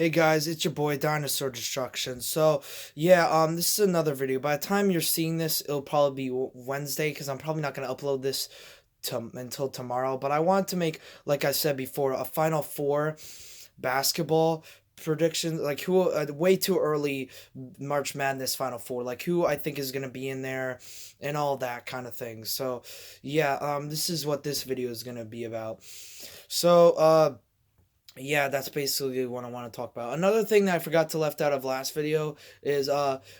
Hey guys, it's your boy Dinosaur Destruction. So yeah, this is another video. By the time you're seeing this, it'll probably be Wednesday because I'm probably not gonna upload this until tomorrow. But I want to make, like I said before, a Final Four basketball prediction. Like who, way too early March Madness Final Four. Like who I think is gonna be in there, and all that kind of thing. So yeah, this is what this video is gonna be about. So yeah, that's basically what I want to talk about. Another thing that I forgot to left out of last video is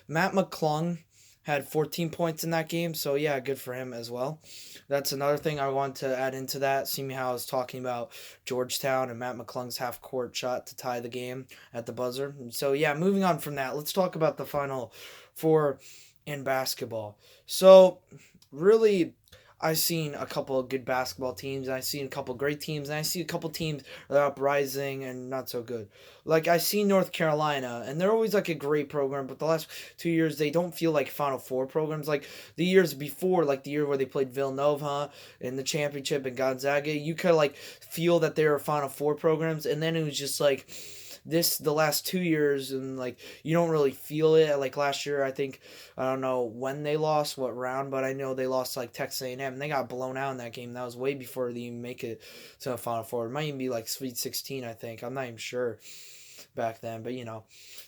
Matt McClung had 14 points in that game, so yeah, good for him as well. That's another thing I want to add into that. See me how I was talking about Georgetown and Matt McClung's half court shot to tie the game at the buzzer. So yeah, moving on from that, let's talk about the final four in basketball. So really, I've seen a couple of good basketball teams. I've seen a couple of great teams, and I see a couple of teams that are uprising and not so good. Like I see North Carolina, and they're always like a great program, but the last 2 years they don't feel like Final Four programs. Like the years before, like the year where they played Villanova in the championship and Gonzaga, you could like feel that they were Final Four programs, and then it was just like the last 2 years, and like you don't really feel it. Like last year, I think I don't know when they lost, what round, but I know they lost like Texas A&M. And they got blown out in that game. That was way before they even make it to the Final Four. It might even be like Sweet 16, I think. I'm not even sure back then, but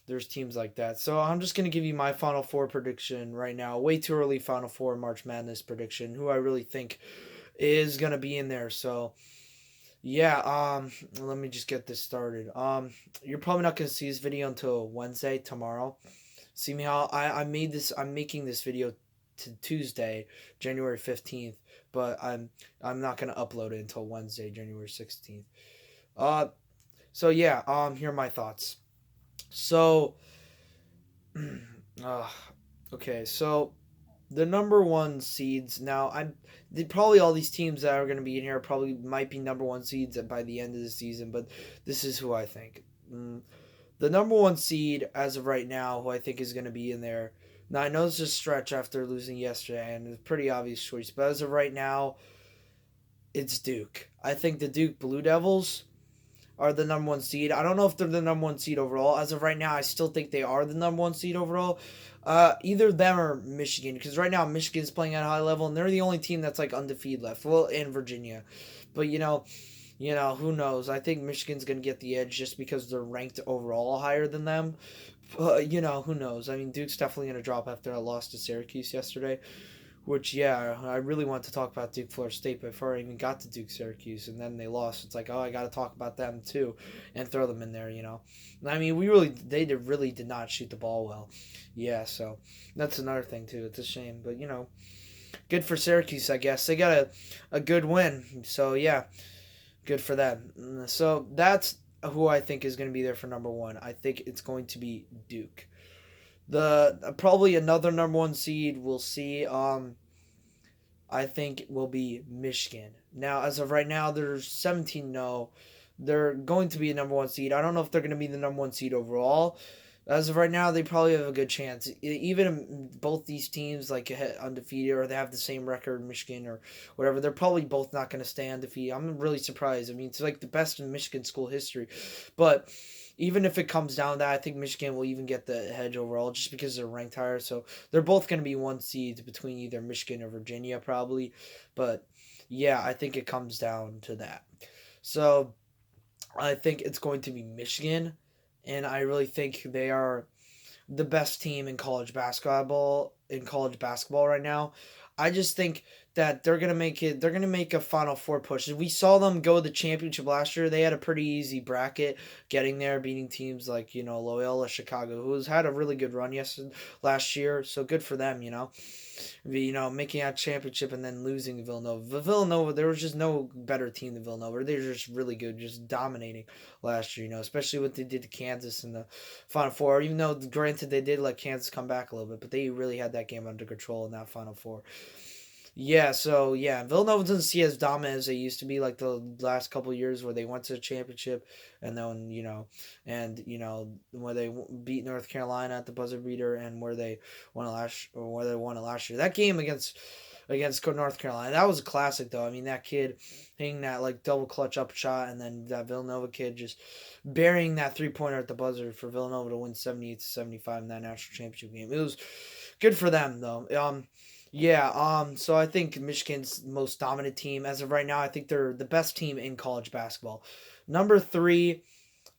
there's teams like that. So I'm just gonna give you my Final Four prediction right now. Way too early Final Four March Madness prediction. Who I really think is gonna be in there. So yeah, let me just get this started. You're probably not gonna see this video until Wednesday, tomorrow. See me how I made this. I'm making this video to Tuesday, January 15th, but I'm not gonna upload it until Wednesday, January 16th. Uh, so yeah, here are my thoughts. So, uh, okay, so the number one seeds now. Probably all these teams that are going to be in here probably might be number one seeds by the end of the season, but this is who I think. The number one seed as of right now, who I think is going to be in there. Now I know it's just stretch after losing yesterday, and it's a pretty obvious choice, but as of right now, it's Duke. I think the Duke Blue Devils are the number one seed. I don't know if they're the number one seed overall. As of right now, I still think they are the number one seed overall. Either them or Michigan, because right now Michigan's playing at a high level, and they're the only team that's like undefeated left. Well, and Virginia, but who knows? I think Michigan's gonna get the edge just because they're ranked overall higher than them. But who knows? I mean, Duke's definitely gonna drop after I lost to Syracuse yesterday. Which, yeah, I really want to talk about Duke Florida State before I even got to Duke Syracuse, and then they lost. It's like, oh, I got to talk about them too, and throw them in there. I mean, really did not shoot the ball well. Yeah, so that's another thing too. It's a shame, but good for Syracuse, I guess. They got a good win, so yeah, good for them. So that's who I think is going to be there for number one. I think it's going to be Duke. The probably another number one seed. We'll see. I think will be Michigan. Now, as of right now, there's 17. No, they're going to be a number one seed. I don't know if they're going to be the number one seed overall. As of right now, they probably have a good chance. Even both these teams like undefeated or they have the same record, Michigan or whatever, they're probably both not going to stay undefeated. I'm really surprised. I mean, it's like the best in Michigan school history, but even if it comes down to that, I think Michigan will even get the hedge overall just because they're ranked higher. So they're both going to be one seeds between either Michigan or Virginia, probably. But yeah, I think it comes down to that. So I think it's going to be Michigan, and I really think they are the best team in college basketball right now. I just think that they're gonna make it. They're gonna make a Final Four push. We saw them go to the championship last year. They had a pretty easy bracket, getting there, beating teams like Loyola Chicago, who's had a really good run last year. So good for them. Making a championship and then losing Villanova. Villanova, there was just no better team than Villanova. They were just really good, just dominating last year. Especially what they did to Kansas in the Final Four. Even though, granted, they did let Kansas come back a little bit, but they really had that game under control in that Final Four. Yeah, so yeah, Villanova doesn't see as dominant as they used to be, like the last couple of years where they went to the championship, and then where they beat North Carolina at the buzzer beater, and where they won it last year. That game against against North Carolina. That was a classic, though. I mean, that kid hitting that like double clutch up shot, and then that Villanova kid just burying that 3-pointer at the buzzer for Villanova to win 78-75 in that national championship game. It was good for them, though. Yeah. So I think Michigan's most dominant team as of right now. I think they're the best team in college basketball. Number three,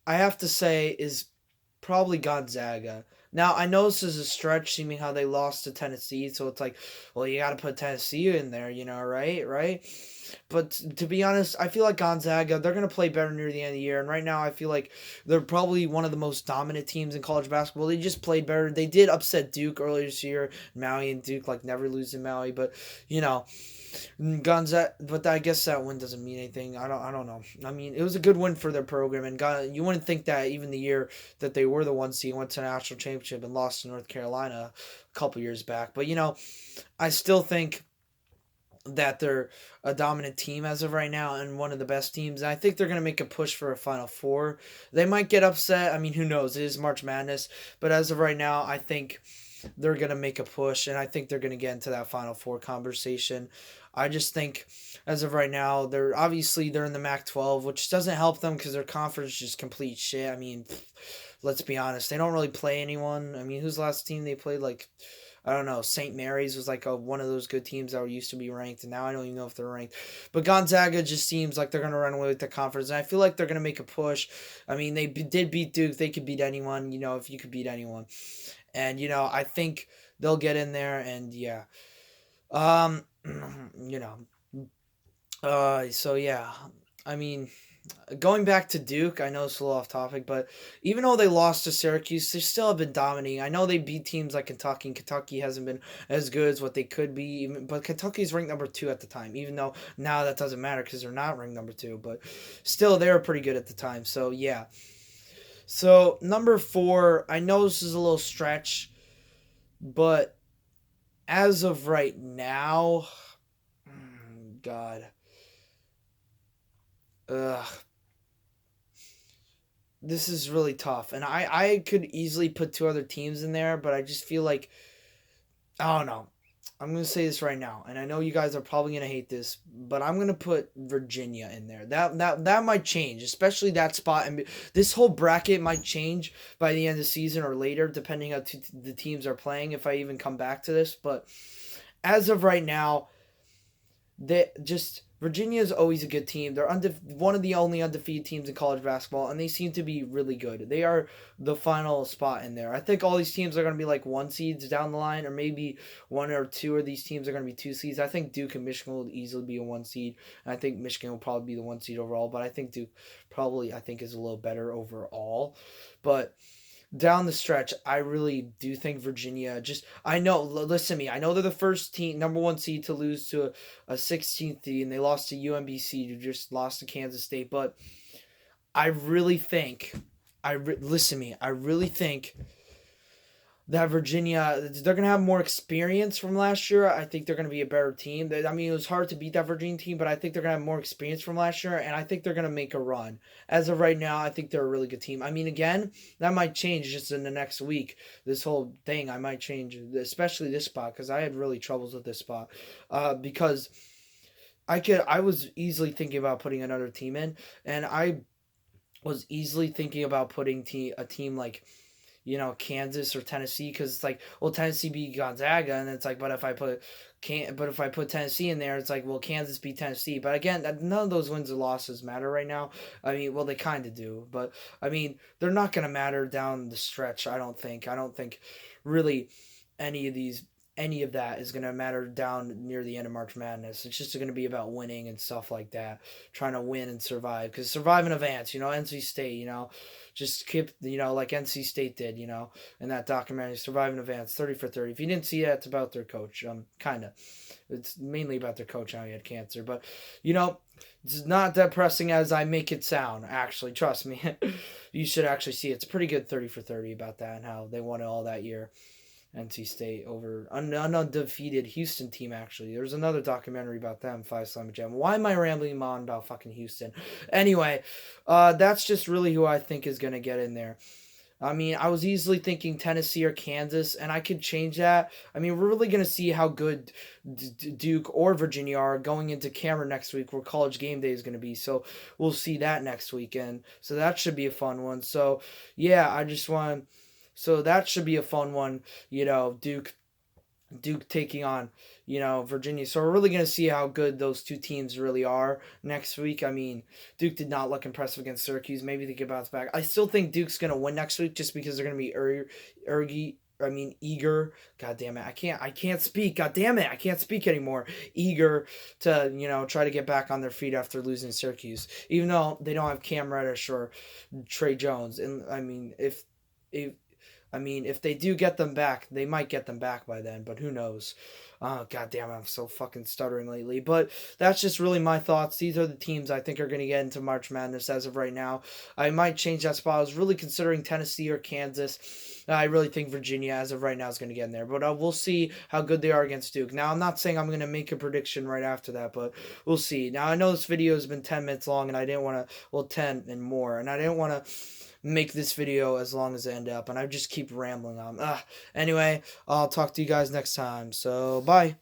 I have to say, is probably Gonzaga. Now, I know this is a stretch, seeming how they lost to Tennessee, so it's like, well, you got to put Tennessee in there, right? Right? But to be honest, I feel like Gonzaga, they're going to play better near the end of the year. And right now, I feel like they're probably one of the most dominant teams in college basketball. They just played better. They did upset Duke earlier this year. Maui and Duke, like, never lose in Maui. But, Gonzaga, but I guess that win doesn't mean anything. I don't know. I mean, it was a good win for their program, and you wouldn't think that even the year that they were the 1 seed, went to the national championship and lost to North Carolina a couple years back. But I still think that they're a dominant team as of right now and one of the best teams. And I think they're going to make a push for a Final Four. They might get upset. I mean, who knows? It is March Madness. But as of right now, I think they're going to make a push, and I think they're going to get into that Final Four conversation. I just think as of right now, they're in the Mac-12, which doesn't help them because their conference is just complete shit. I mean, let's be honest. They don't really play anyone. I mean, who's the last team they played? Like, I don't know. St. Mary's was like one of those good teams that used to be ranked, and now I don't even know if they're ranked. But Gonzaga just seems like they're going to run away with the conference, and I feel like they're going to make a push. I mean, they did beat Duke. They could beat anyone, if you could beat anyone. And, I think they'll get in there, and yeah. So yeah. I mean, going back to Duke, I know it's a little off topic, but even though they lost to Syracuse, they still have been dominating. I know they beat teams like Kentucky, and Kentucky hasn't been as good as what they could be. But Kentucky's ranked number 2 at the time, even though now that doesn't matter because they're not ranked number 2. But still, they were pretty good at the time. So, yeah. So, number 4, I know this is a little stretch, but as of right now, God. Ugh. This is really tough. And I could easily put 2 other teams in there, but I just feel like, I don't know. I'm going to say this right now, and I know you guys are probably going to hate this, but I'm going to put Virginia in there. That might change, especially that spot. And this whole bracket might change by the end of the season or later, depending on the teams are playing, if I even come back to this. But as of right now, Virginia is always a good team. They're one of the only undefeated teams in college basketball, and they seem to be really good. They are the final spot in there. I think all these teams are going to be like 1 seeds down the line, or maybe 1 or 2 of these teams are going to be 2 seeds. I think Duke and Michigan will easily be a 1 seed, and I think Michigan will probably be the 1 seed overall, but I think Duke probably, is a little better overall. But down the stretch, I really do think Virginia listen to me. I know they're the first team, number 1 seed to lose to a 16th seed, and they lost to UMBC, who just lost to Kansas State. But I really think, listen to me, I really think that Virginia, they're going to have more experience from last year. I think they're going to be a better team. I mean, it was hard to beat that Virginia team, but I think they're going to have more experience from last year, and I think they're going to make a run. As of right now, I think they're a really good team. I mean, again, that might change just in the next week. This whole thing, I might change, especially this spot, because I had really troubles with this spot. Because I was easily thinking about putting another team in, and I was easily thinking about putting a team like, Kansas or Tennessee, because it's like, well, Tennessee beat Gonzaga, and it's like, but if I put Tennessee in there, it's like, well, Kansas beat Tennessee. But again, none of those wins or losses matter right now. I mean, well, they kind of do, but I mean, they're not going to matter down the stretch. I don't think really any of that is going to matter down near the end of March Madness. It's just going to be about winning and stuff like that, trying to win and survive, because survive and advance, NC State, just keep, like NC State did, in that documentary, Survive and Advance, 30 for 30. If you didn't see that, it's about their coach, kind of. It's mainly about their coach, how he had cancer. But, it's not that pressing as I make it sound, actually. Trust me. You should actually see it. It's a pretty good 30 for 30 about that and how they won it all that year. NC State over an undefeated Houston team, actually. There's another documentary about them, Five Slam Jam. Why am I rambling on about fucking Houston? Anyway, that's just really who I think is going to get in there. I mean, I was easily thinking Tennessee or Kansas, and I could change that. I mean, we're really going to see how good Duke or Virginia are going into Cameron next week, where College Game Day is going to be. So we'll see that next weekend. So that should be a fun one. So yeah, I just want. So that should be a fun one. Duke taking on, Virginia. So we're really going to see how good those two teams really are next week. I mean, Duke did not look impressive against Syracuse. Maybe they can bounce back. I still think Duke's going to win next week just because they're going to be eager. God damn it. I can't speak. God damn it. I can't speak anymore. Eager to, try to get back on their feet after losing Syracuse. Even though they don't have Cam Reddish or Trey Jones. And I mean, if they do get them back, they might get them back by then, but who knows? Oh, God damn it, I'm so fucking stuttering lately. But that's just really my thoughts. These are the teams I think are going to get into March Madness as of right now. I might change that spot. I was really considering Tennessee or Kansas. I really think Virginia, as of right now, is going to get in there. But we'll see how good they are against Duke. Now, I'm not saying I'm going to make a prediction right after that, but we'll see. Now, I know this video has been 10 minutes long, and I didn't want to, 10 and more, and I didn't want to make this video as long as it end up, and I just keep rambling on. Anyway, I'll talk to you guys next time. So, bye.